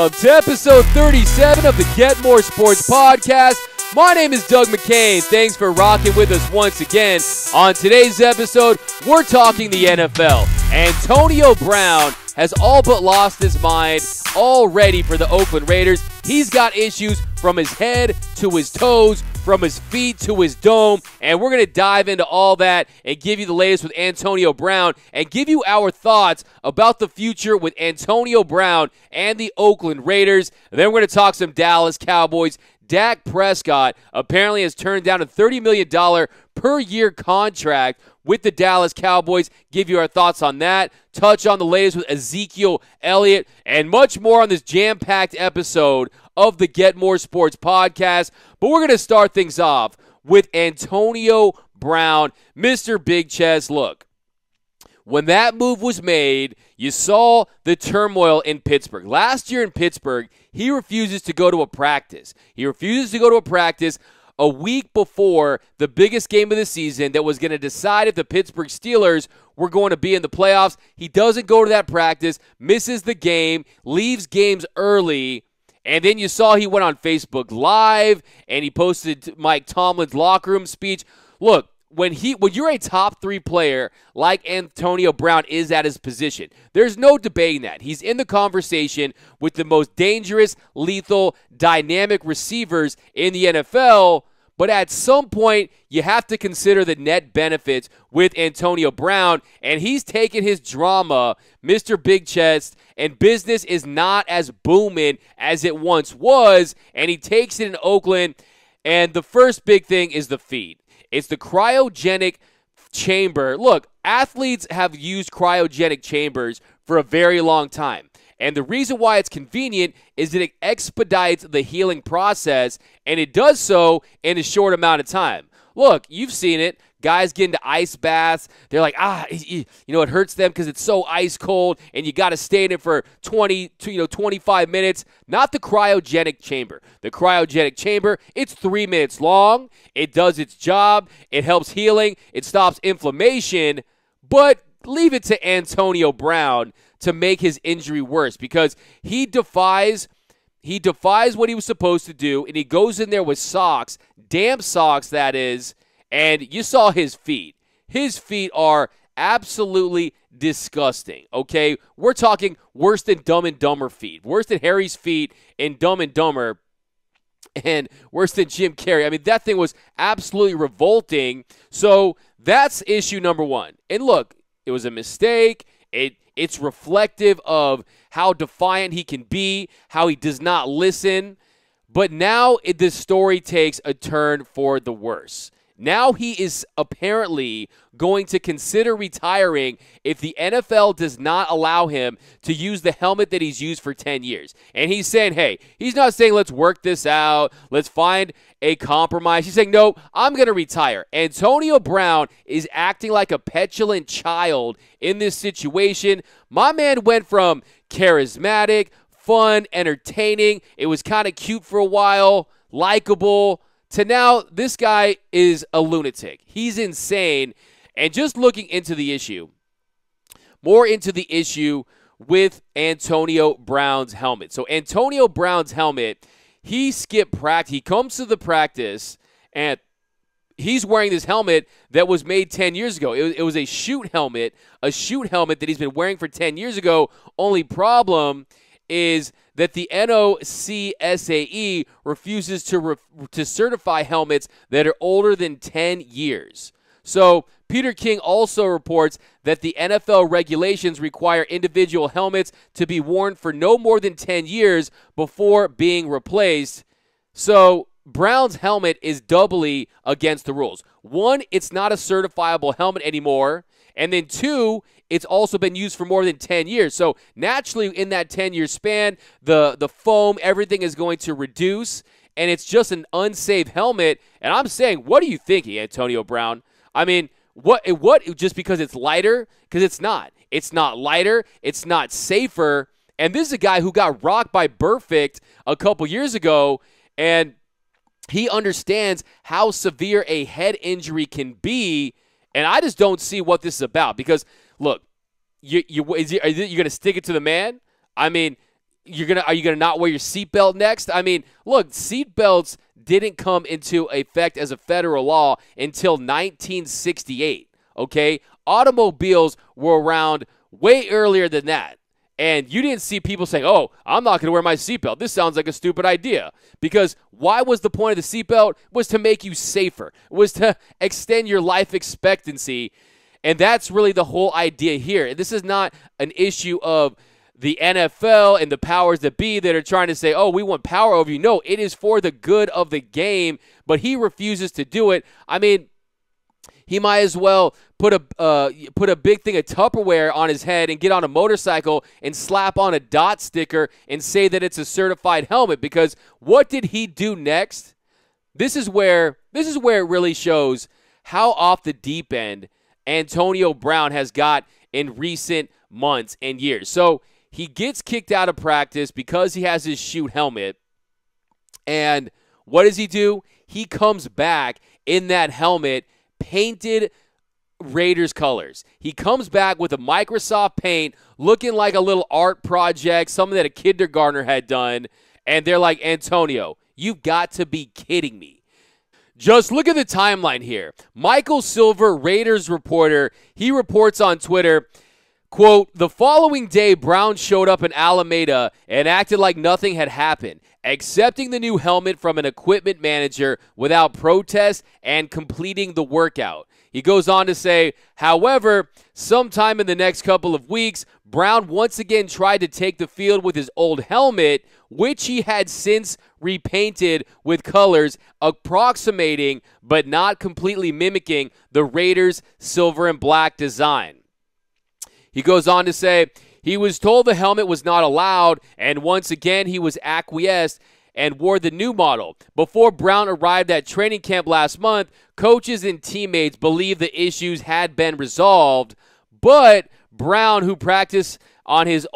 Welcome to episode 37 of the Get More Sports podcast. My name is Doug McCain. Thanks for rocking with us once again. On today's episode, we're talking the NFL. Antonio Brown has all but lost his mind already for the Oakland Raiders. He's got issues from his head to his toes, from his feet to his dome, and we're going to dive into all that and give you the latest with Antonio Brown and give you our thoughts about the future with Antonio Brown and the Oakland Raiders. And then we're going to talk some Dallas Cowboys. Dak Prescott apparently has turned down a $30 million per year contract with the Dallas Cowboys. Give you our thoughts on that. Touch on the latest with Ezekiel Elliott and much more on this jam-packed episode of the Get More Sports podcast. But we're going to start things off with Antonio Brown, Mr. Big Chest. Look, when that move was made, you saw the turmoil in Pittsburgh. Last year in Pittsburgh, he refuses to go to a practice. He refuses to go to a practice a week before the biggest game of the season that was going to decide if the Pittsburgh Steelers were going to be in the playoffs. He doesn't go to that practice, misses the game, leaves games early, and then you saw he went on Facebook Live and he posted Mike Tomlin's locker room speech. Look, when you're a top 3 player like Antonio Brown is at his position, there's no debating that. He's in the conversation with the most dangerous, lethal, dynamic receivers in the NFL. But at some point, you have to consider the net benefits with Antonio Brown, and he's taken his drama, Mr. Big Chest, and business is not as booming as it once was, and he takes it in Oakland, and the first big thing is the feed. It's the cryogenic chamber. Look, athletes have used cryogenic chambers for a very long time. And the reason why it's convenient is that it expedites the healing process, and it does so in a short amount of time. Look, you've seen it. Guys get into ice baths. They're like, it hurts them because it's so ice cold, and you got to stay in it for 25 minutes. Not the cryogenic chamber. The cryogenic chamber, it's 3 minutes long. It does its job. It helps healing. It stops inflammation. But leave it to Antonio Brown to make his injury worse because he defies what he was supposed to do, and he goes in there with socks, damp socks that is, and you saw his feet. His feet are absolutely disgusting, okay? We're talking worse than Dumb and Dumber feet, worse than Harry's feet in Dumb and Dumber, and worse than Jim Carrey. I mean, that thing was absolutely revolting. So that's issue number one. And look, it was a mistake. It's reflective of how defiant he can be, how he does not listen. But now this story takes a turn for the worse. Now he is apparently going to consider retiring if the NFL does not allow him to use the helmet that he's used for 10 years. And he's saying, hey, he's not saying let's work this out, let's find a compromise. He's saying, no, I'm going to retire. Antonio Brown is acting like a petulant child in this situation. My man went from charismatic, fun, entertaining, it was kind of cute for a while, likable, to now this guy is a lunatic. He's insane. And just looking into the issue, more into the issue with Antonio Brown's helmet. So Antonio Brown's helmet, he skipped practice. He comes to the practice, and he's wearing this helmet that was made 10 years ago. It was a shoot helmet that he's been wearing for 10 years ago. Only problem is that the NOCSAE refuses to certify helmets that are older than 10 years. So Peter King also reports that the NFL regulations require individual helmets to be worn for no more than 10 years before being replaced. So Brown's helmet is doubly against the rules. One, it's not a certifiable helmet anymore. And then two, it's also been used for more than 10 years. So naturally, in that 10-year span, the foam, everything is going to reduce, and it's just an unsafe helmet. And I'm saying, what are you thinking, Antonio Brown? I mean, what? Just because it's lighter? Because it's not. It's not lighter. It's not safer. And this is a guy who got rocked by Burfict a couple years ago, and he understands how severe a head injury can be. And I just don't see what this is about because, look, are you going to stick it to the man? I mean, Are you gonna not wear your seatbelt next? I mean, look, seatbelts didn't come into effect as a federal law until 1968. Okay, automobiles were around way earlier than that. And you didn't see people saying, oh, I'm not going to wear my seatbelt. This sounds like a stupid idea. Because why was the point of the seatbelt? It was to make you safer. It was to extend your life expectancy. And that's really the whole idea here. And this is not an issue of the NFL and the powers that be that are trying to say, oh, we want power over you. No, it is for the good of the game. But he refuses to do it. I mean, he might as well put a big thing of Tupperware on his head and get on a motorcycle and slap on a dot sticker and say that it's a certified helmet, because what did he do next? This is where it really shows how off the deep end Antonio Brown has got in recent months and years. So he gets kicked out of practice because he has his shoot helmet. And what does he do? He comes back in that helmet painted Raiders colors. He comes back with a Microsoft Paint looking like a little art project, something that a kindergartner had done, and they're like, Antonio, you've got to be kidding me. Just look at the timeline here. Michael Silver, Raiders reporter, he reports on Twitter, quote, the following day, Brown showed up in Alameda and acted like nothing had happened, accepting the new helmet from an equipment manager without protest and completing the workout. He goes on to say, however, sometime in the next couple of weeks, Brown once again tried to take the field with his old helmet, which he had since repainted with colors approximating but not completely mimicking the Raiders' silver and black design. He goes on to say, he was told the helmet was not allowed, and once again he was acquiesced and wore the new model. Before Brown arrived at training camp last month, coaches and teammates believed the issues had been resolved, but Brown, who practiced on his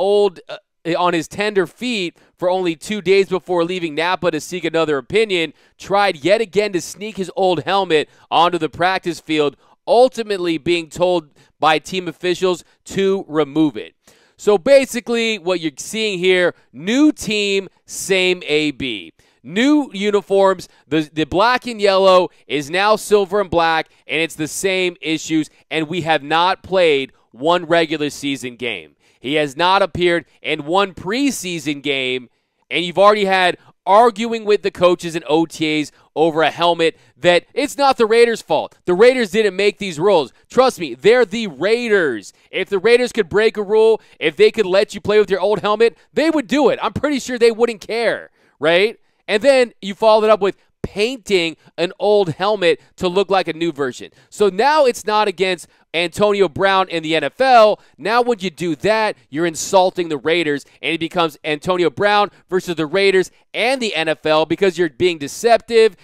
tender feet for only 2 days before leaving Napa to seek another opinion, tried yet again to sneak his old helmet onto the practice field, ultimately being told by team officials to remove it. So basically what you're seeing here, new team, same AB. New uniforms, the black and yellow is now silver and black, and it's the same issues, and we have not played one regular season game. He has not appeared in one preseason game, and you've already had arguing with the coaches and OTAs over a helmet that it's not the Raiders' fault. The Raiders didn't make these rules. Trust me, they're the Raiders. If the Raiders could break a rule, if they could let you play with your old helmet, they would do it. I'm pretty sure they wouldn't care, right? And then you follow it up with painting an old helmet to look like a new version. So now it's not against Antonio Brown in the NFL. Now when you do that, you're insulting the Raiders, and it becomes Antonio Brown versus the Raiders and the NFL because you're being deceptive.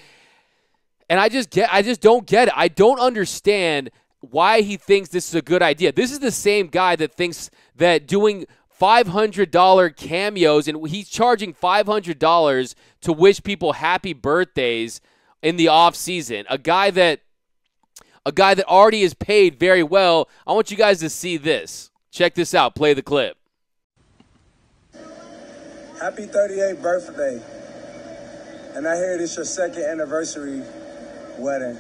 And I just don't get it. I don't understand why he thinks this is a good idea. This is the same guy that thinks that doing $500 cameos, and he's charging $500 to wish people happy birthdays in the off season. A guy that already is paid very well. I want you guys to see this. Check this out. Play the clip. Happy 38th birthday. And I hear this your second anniversary wedding.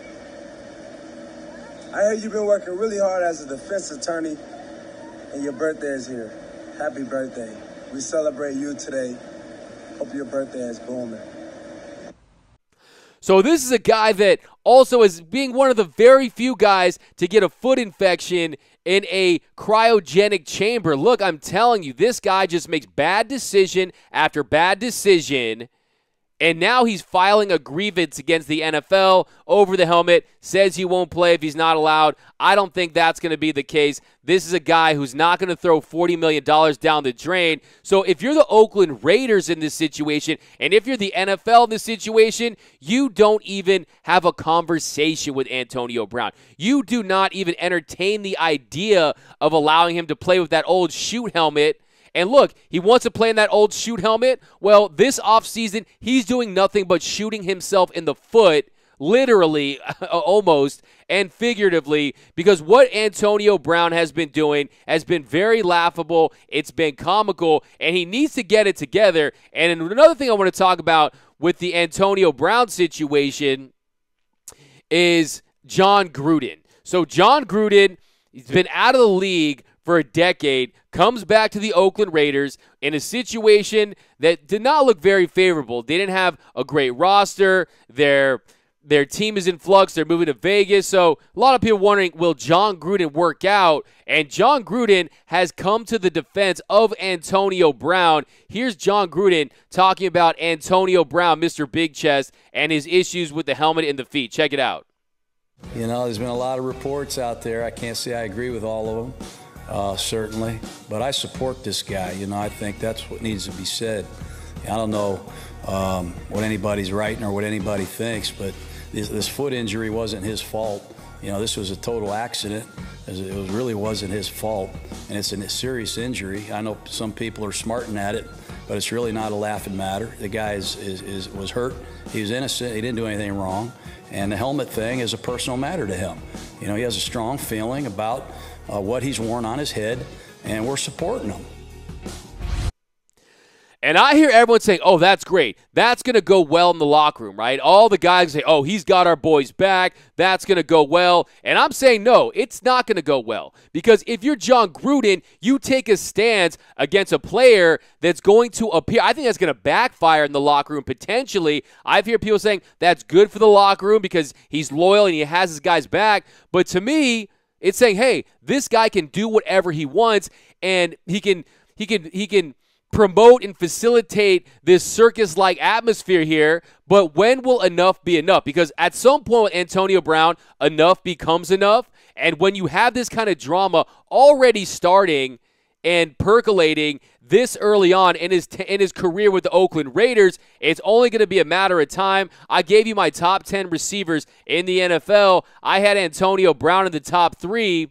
I hear you've been working really hard as a defense attorney, and your birthday is here. Happy birthday. We celebrate you today. Hope your birthday is booming. So this is a guy that also is being one of the very few guys to get a foot infection in a cryogenic chamber. Look, I'm telling you, this guy just makes bad decision after bad decision. And now he's filing a grievance against the NFL over the helmet, says he won't play if he's not allowed. I don't think that's going to be the case. This is a guy who's not going to throw $40 million down the drain. So if you're the Oakland Raiders in this situation, and if you're the NFL in this situation, you don't even have a conversation with Antonio Brown. You do not even entertain the idea of allowing him to play with that old shoot helmet. And look, he wants to play in that old shoot helmet. Well, this offseason, he's doing nothing but shooting himself in the foot literally, almost, and figuratively, because what Antonio Brown has been doing has been very laughable. It's been comical, and he needs to get it together. And another thing I want to talk about with the Antonio Brown situation is John Gruden. So John Gruden, he's been out of the league for a decade, comes back to the Oakland Raiders in a situation that did not look very favorable. They didn't have a great roster. Their team is in flux. They're moving to Vegas. So a lot of people wondering, will John Gruden work out? And John Gruden has come to the defense of Antonio Brown. Here's John Gruden talking about Antonio Brown, Mr. Big Chest, and his issues with the helmet and the feet. Check it out. You know, there's been a lot of reports out there. I can't say I agree with all of them. Certainly, but I support this guy. You know, I think that's what needs to be said. I don't know what anybody's writing or what anybody thinks, but this foot injury wasn't his fault. You know, this was a total accident. It really wasn't his fault, and it's a serious injury. I know some people are smarting at it, but it's really not a laughing matter. The guy was hurt. He was innocent. He didn't do anything wrong, and the helmet thing is a personal matter to him. You know, he has a strong feeling about what he's worn on his head, and we're supporting him. And I hear everyone saying, oh, that's great. That's going to go well in the locker room, right? All the guys say, oh, he's got our boys back. That's going to go well. And I'm saying, no, it's not going to go well. Because if you're John Gruden, you take a stance against a player that's going to appear. I think that's going to backfire in the locker room potentially. I've heard people saying that's good for the locker room because he's loyal and he has his guys back. But to me, it's saying, hey, this guy can do whatever he wants, and he can promote and facilitate this circus-like atmosphere here, but when will enough be enough? Because at some point with Antonio Brown, enough becomes enough, and when you have this kind of drama already starting and percolating this early on in his career with the Oakland Raiders, it's only going to be a matter of time. I gave you my top 10 receivers in the NFL. I had Antonio Brown in the top 3.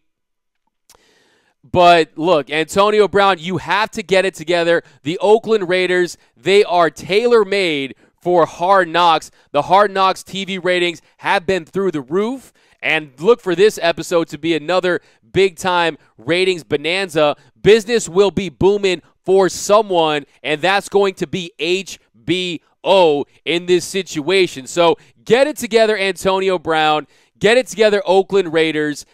But look, Antonio Brown, you have to get it together. The Oakland Raiders, they are tailor-made for Hard Knocks. The Hard Knocks TV ratings have been through the roof. And look for this episode to be another big-time ratings bonanza. Business will be booming for someone, and that's going to be HBO in this situation. So get it together, Antonio Brown. Get it together, Oakland Raiders.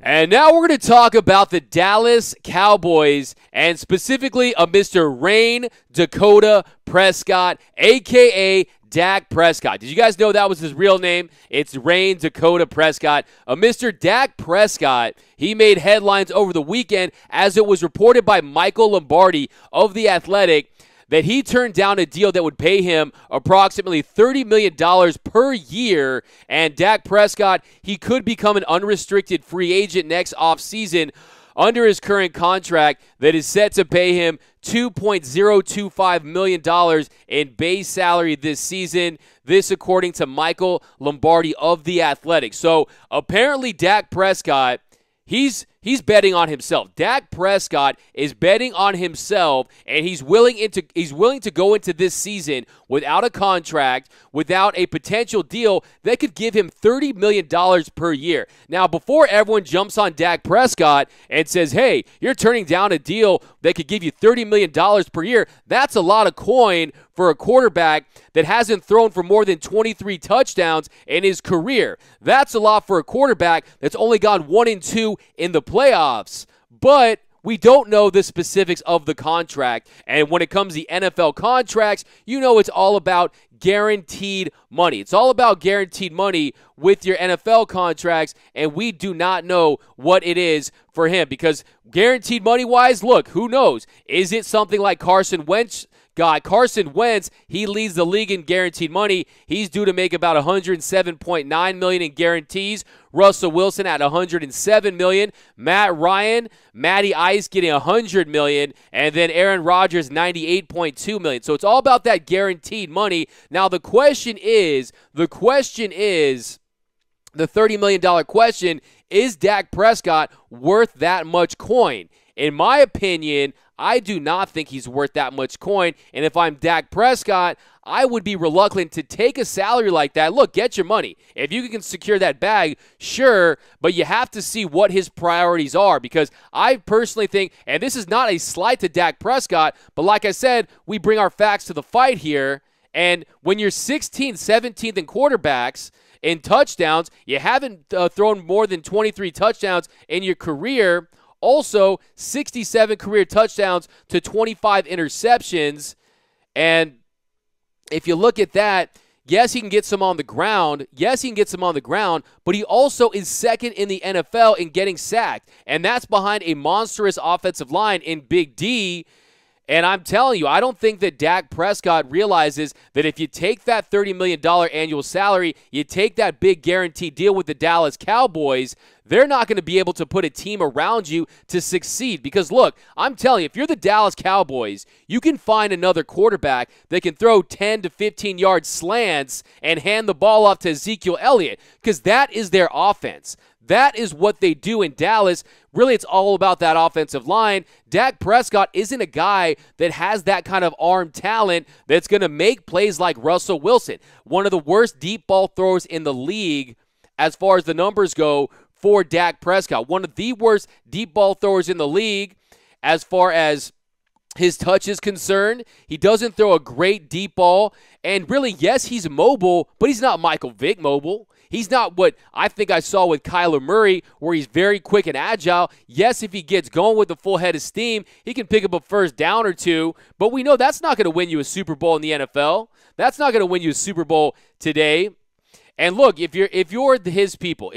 And now we're going to talk about the Dallas Cowboys and specifically a Mr. Rain Dakota Prescott, a.k.a. Dak Prescott. Did you guys know that was his real name? It's Rain Dakota Prescott. Mr. Dak Prescott, he made headlines over the weekend as it was reported by Michael Lombardi of The Athletic that he turned down a deal that would pay him approximately $30 million per year. And Dak Prescott, he could become an unrestricted free agent next offseason under his current contract that is set to pay him $2.025 million in base salary this season. This according to Michael Lombardi of The Athletic. So apparently Dak Prescott, he's betting on himself. Dak Prescott is betting on himself, and he's willing to go into this season without a contract, without a potential deal that could give him $30 million per year. Now, before everyone jumps on Dak Prescott and says, hey, you're turning down a deal that could give you $30 million per year, that's a lot of coin for a quarterback that hasn't thrown for more than 23 touchdowns in his career. That's a lot for a quarterback that's only gone 1-2 in the playoffs. But we don't know the specifics of the contract. And when it comes to the NFL contracts, you know it's all about guaranteed money. It's all about guaranteed money with your NFL contracts, and we do not know what it is for him because guaranteed money-wise, look, who knows? Is it something like Carson Wentz? Carson Wentz, he leads the league in guaranteed money. He's due to make about $107.9 million in guarantees. Russell Wilson at $107 million. Matty Ice getting $100 million, and then Aaron Rodgers $98.2 million. So it's all about that guaranteed money. Now the question is, the $30 million question Is Dak Prescott worth that much coin? In my opinion, I do not think he's worth that much coin. And if I'm Dak Prescott, I would be reluctant to take a salary like that. Look, get your money. If you can secure that bag, sure, but you have to see what his priorities are, because I personally think, and this is not a slight to Dak Prescott, but like I said, we bring our facts to the fight here, and when you're 16th, 17th in quarterbacks, in touchdowns, you haven't thrown more than 23 touchdowns in your career. Also, 67 career touchdowns to 25 interceptions. And if you look at that, yes, he can get some on the ground. But he also is second in the NFL in getting sacked. And that's behind a monstrous offensive line in Big D. And I'm telling you, I don't think that Dak Prescott realizes that if you take that $30 million annual salary, you take that big guaranteed deal with the Dallas Cowboys, they're not going to be able to put a team around you to succeed. Because, look, I'm telling you, if you're the Dallas Cowboys, you can find another quarterback that can throw 10 to 15-yard slants and hand the ball off to Ezekiel Elliott, because that is their offense. That is what they do in Dallas. Really, it's all about that offensive line. Dak Prescott isn't a guy that has that kind of arm talent that's going to make plays like Russell Wilson, one of the worst deep ball throwers in the league as far as the numbers go for Dak Prescott. One of the worst deep ball throwers in the league as far as his touch is concerned. He doesn't throw a great deep ball. And really, yes, he's mobile, but he's not Michael Vick mobile. He's not what I think I saw with Kyler Murray, where he's very quick and agile. Yes, if he gets going with a full head of steam, he can pick up a first down or two. But we know that's not going to win you a Super Bowl in the NFL. That's not going to win you a Super Bowl today. And look, if you're his people,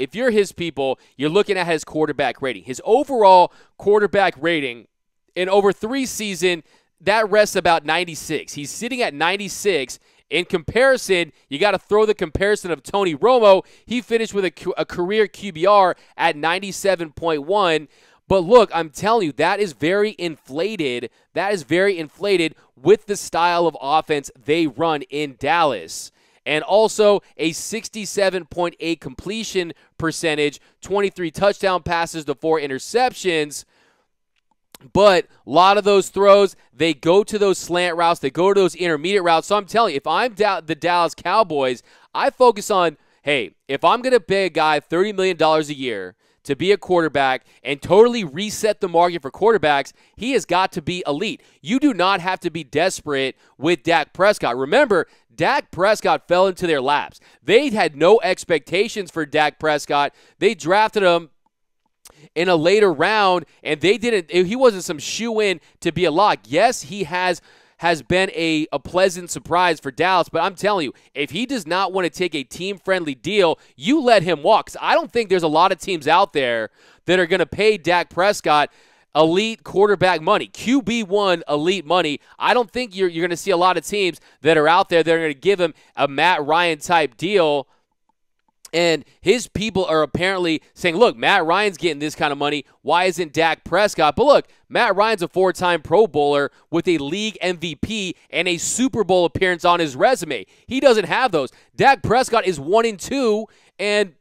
you're looking at his quarterback rating. His overall quarterback rating in over 3 seasons, that rests about 96. He's sitting at 96. In comparison, you got to throw the comparison of Tony Romo. He finished with a career QBR at 97.1. But look, I'm telling you, that is very inflated. That is very inflated with the style of offense they run in Dallas. And also a 67.8 completion percentage, 23 touchdown passes to 4 interceptions. But a lot of those throws, they go to those slant routes. They go to those intermediate routes. So I'm telling you, if I'm the Dallas Cowboys, I focus on, hey, if I'm going to pay a guy $30 million a year to be a quarterback and totally reset the market for quarterbacks, he has got to be elite. You do not have to be desperate with Dak Prescott. Remember, Dak Prescott fell into their laps. They had no expectations for Dak Prescott. They drafted him in a later round, and he wasn't some shoe-in to be a lock. Yes, he has been a pleasant surprise for Dallas, but I'm telling you, if he does not want to take a team-friendly deal, you let him walk. 'Cause I don't think there's a lot of teams out there that are going to pay Dak Prescott elite quarterback money, QB1 elite money. I don't think you're going to see a lot of teams that are out there that are going to give him a Matt Ryan-type deal. And his people are apparently saying, look, Matt Ryan's getting this kind of money. Why isn't Dak Prescott? But look, Matt Ryan's a 4-time Pro Bowler with a league MVP and a Super Bowl appearance on his resume. He doesn't have those. Dak Prescott is 1-2. And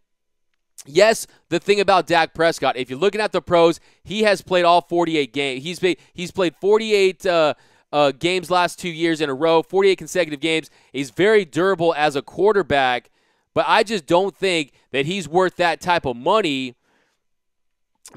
yes, the thing about Dak Prescott, if you're looking at the pros, he has played all 48 games. He's played 48 games last 2 years in a row, 48 consecutive games. He's very durable as a quarterback. But I just don't think that he's worth that type of money.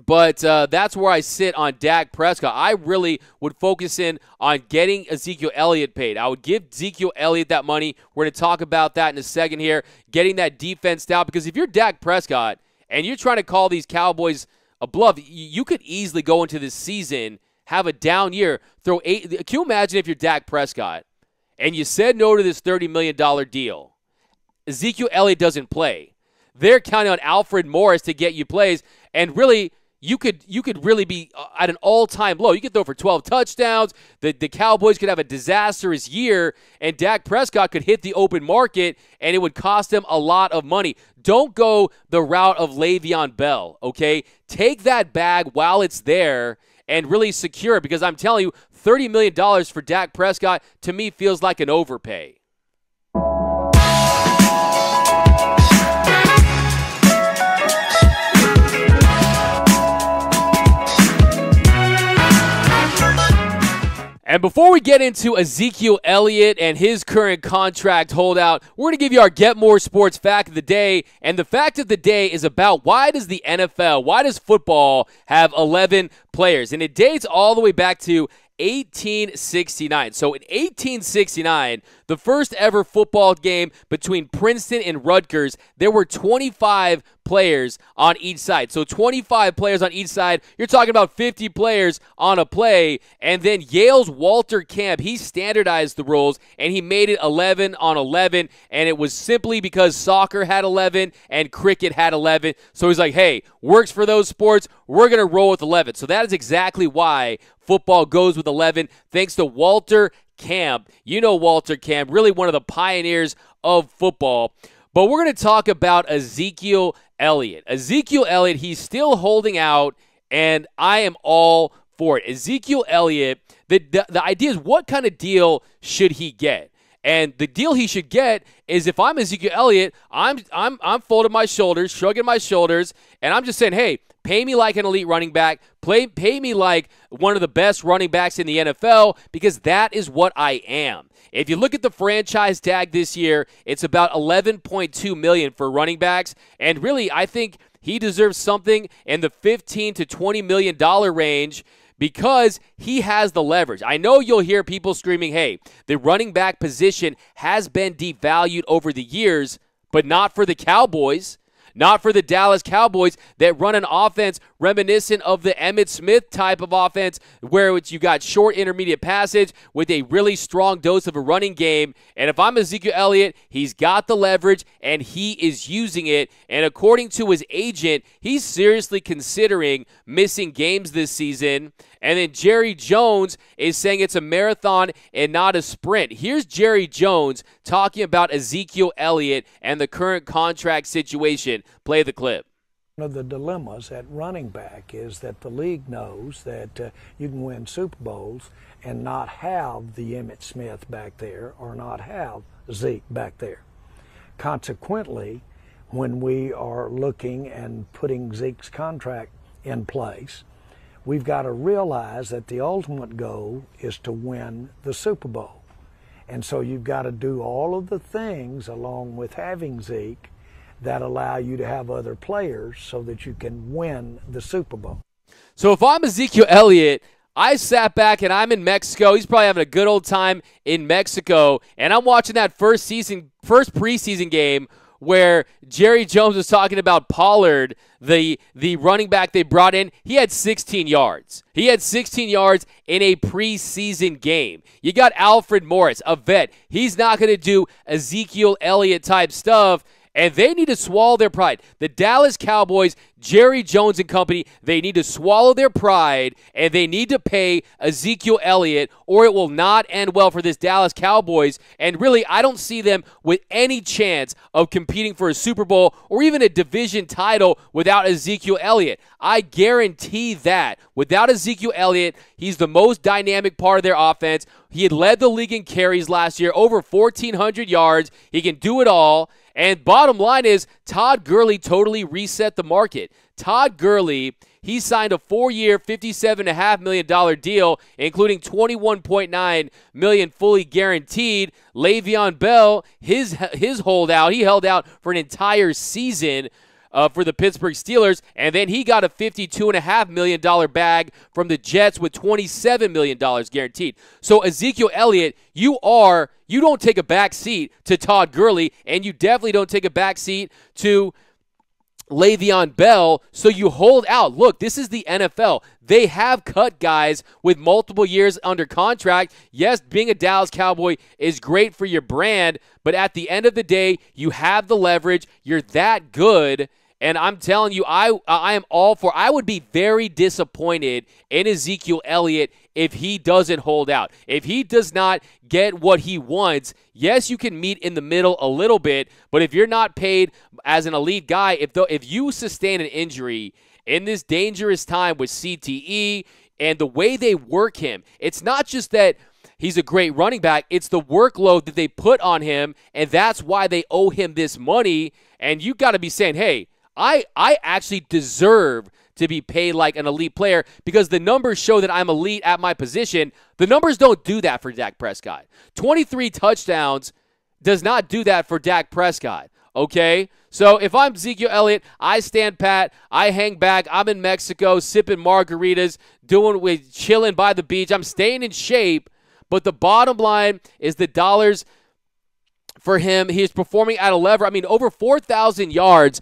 But that's where I sit on Dak Prescott. I really would focus in on getting Ezekiel Elliott paid. I would give Ezekiel Elliott that money. We're going to talk about that in a second here. Getting that defense down. Because if you're Dak Prescott and you're trying to call these Cowboys a bluff, you could easily go into this season, have a down year, throw 8. Can you imagine if you're Dak Prescott and you said no to this $30 million deal? Ezekiel Elliott doesn't play. They're counting on Alfred Morris to get you plays, and really, you could really be at an all-time low. You could throw for 12 touchdowns. The Cowboys could have a disastrous year, and Dak Prescott could hit the open market, and it would cost them a lot of money. Don't go the route of Le'Veon Bell, okay? Take that bag while it's there and really secure it, because I'm telling you, $30 million for Dak Prescott, to me, feels like an overpay. And before we get into Ezekiel Elliott and his current contract holdout, we're going to give you our Get More Sports fact of the day. And the fact of the day is about why does the NFL, why does football have 11 players? And it dates all the way back to 1869. So in 1869, the first ever football game between Princeton and Rutgers, there were 25 players on each side. So 25 players on each side. You're talking about 50 players on a play. And then Yale's Walter Camp, he standardized the rules, and he made it 11 on 11. And it was simply because soccer had 11 and cricket had 11. So he's like, hey, works for those sports. We're going to roll with 11. So that is exactly why football goes with 11, thanks to Walter Camp. You know Walter Camp, really one of the pioneers of football. But we're going to talk about Ezekiel Elliott. Ezekiel Elliott, he's still holding out, and I am all for it. Ezekiel Elliott, the idea is what kind of deal should he get? And the deal he should get is if I'm Ezekiel Elliott, I'm folding my shoulders, shrugging my shoulders, and I'm just saying, hey, pay me like an elite running back. Pay me like one of the best running backs in the NFL, because that is what I am. If you look at the franchise tag this year, it's about $11.2 million for running backs. And really, I think he deserves something in the $15 to $20 million range, because he has the leverage. I know you'll hear people screaming, hey, the running back position has been devalued over the years, but not for the Cowboys. Not for the Dallas Cowboys that run an offense reminiscent of the Emmitt Smith type of offense, where you got short intermediate passage with a really strong dose of a running game. And if I'm Ezekiel Elliott, he's got the leverage and he is using it. And according to his agent, he's seriously considering missing games this season. And then Jerry Jones is saying it's a marathon and not a sprint. Here's Jerry Jones talking about Ezekiel Elliott and the current contract situation. Play the clip. One of the dilemmas at running back is that the league knows that you can win Super Bowls and not have the Emmitt Smith back there or not have Zeke back there. Consequently, when we are looking and putting Zeke's contract in place, we've got to realize that the ultimate goal is to win the Super Bowl. And so you've got to do all of the things along with having Zeke that allow you to have other players so that you can win the Super Bowl. So if I'm Ezekiel Elliott, I sat back and I'm in Mexico. He's probably having a good old time in Mexico. And I'm watching that first preseason game where Jerry Jones was talking about Pollard, the running back they brought in. He had 16 yards. He had 16 yards in a preseason game. You got Alfred Morris, a vet. He's not going to do Ezekiel Elliott type stuff. And they need to swallow their pride. The Dallas Cowboys, Jerry Jones and company, they need to swallow their pride, and they need to pay Ezekiel Elliott, or it will not end well for this Dallas Cowboys. And really, I don't see them with any chance of competing for a Super Bowl or even a division title without Ezekiel Elliott. I guarantee that. Without Ezekiel Elliott, he's the most dynamic part of their offense. He had led the league in carries last year, over 1,400 yards. He can do it all. And bottom line is, Todd Gurley totally reset the market. Todd Gurley, he signed a 4-year, $57.5 million deal, including $21.9 million fully guaranteed. Le'Veon Bell, his holdout, he held out for an entire season for the Pittsburgh Steelers, and then he got a $52.5 million bag from the Jets with $27 million guaranteed. So Ezekiel Elliott, you don't take a back seat to Todd Gurley, and you definitely don't take a back seat to Le'Veon Bell, so you hold out. Look, this is the NFL. They have cut guys with multiple years under contract. Yes, being a Dallas Cowboy is great for your brand, but at the end of the day, you have the leverage. You're that good. And I'm telling you, I am all for. I would be very disappointed in Ezekiel Elliott if he doesn't hold out. If he does not get what he wants, yes, you can meet in the middle a little bit, but if you're not paid as an elite guy, if you sustain an injury in this dangerous time with CTE and the way they work him, it's not just that he's a great running back, it's the workload that they put on him, and that's why they owe him this money. And you got to be saying, hey, I actually deserve to be paid like an elite player because the numbers show that I'm elite at my position. The numbers don't do that for Dak Prescott. 23 touchdowns does not do that for Dak Prescott, okay? So if I'm Ezekiel Elliott, I stand pat, I hang back, I'm in Mexico sipping margaritas, chilling by the beach, I'm staying in shape, but the bottom line is the dollars for him. He's performing at a level, I mean, over 4,000 yards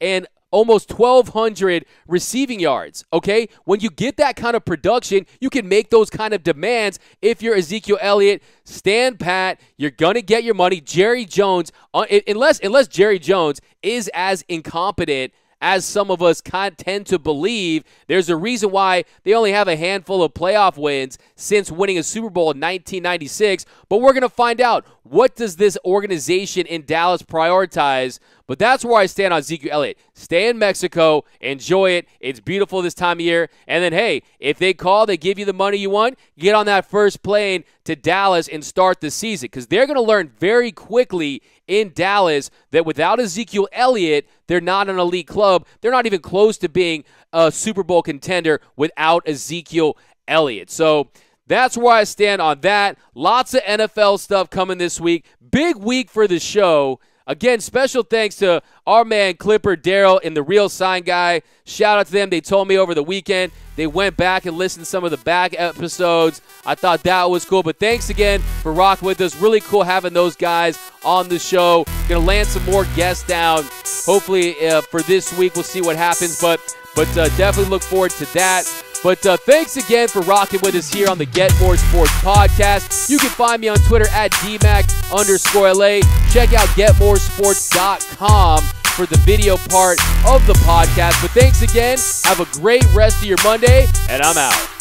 and almost 1,200 receiving yards, okay? When you get that kind of production, you can make those kind of demands. If you're Ezekiel Elliott, stand pat. You're going to get your money. Jerry Jones, unless Jerry Jones is as incompetent as some of us tend to believe, there's a reason why they only have a handful of playoff wins since winning a Super Bowl in 1996. But we're going to find out, what does this organization in Dallas prioritize? But that's where I stand on Ezekiel Elliott. Stay in Mexico, enjoy it. It's beautiful this time of year. And then, hey, if they call, they give you the money you want, get on that first plane to Dallas and start the season. Because they're going to learn very quickly in Dallas that without Ezekiel Elliott, they're not an elite club. They're not even close to being a Super Bowl contender without Ezekiel Elliott. So that's where I stand on that. Lots of NFL stuff coming this week. Big week for the show. Again, special thanks to our man Clipper Darrell and the Real Sign Guy. Shout out to them. They told me over the weekend they went back and listened to some of the back episodes. I thought that was cool. But thanks again for rocking with us. Really cool having those guys on the show. Going to land some more guests down. Hopefully for this week, we'll see what happens. But definitely look forward to that. But thanks again for rocking with us here on the Get More Sports Podcast. You can find me on Twitter at DMAC_LA. Check out GetMoreSports.com for the video part of the podcast. But thanks again. Have a great rest of your Monday, and I'm out.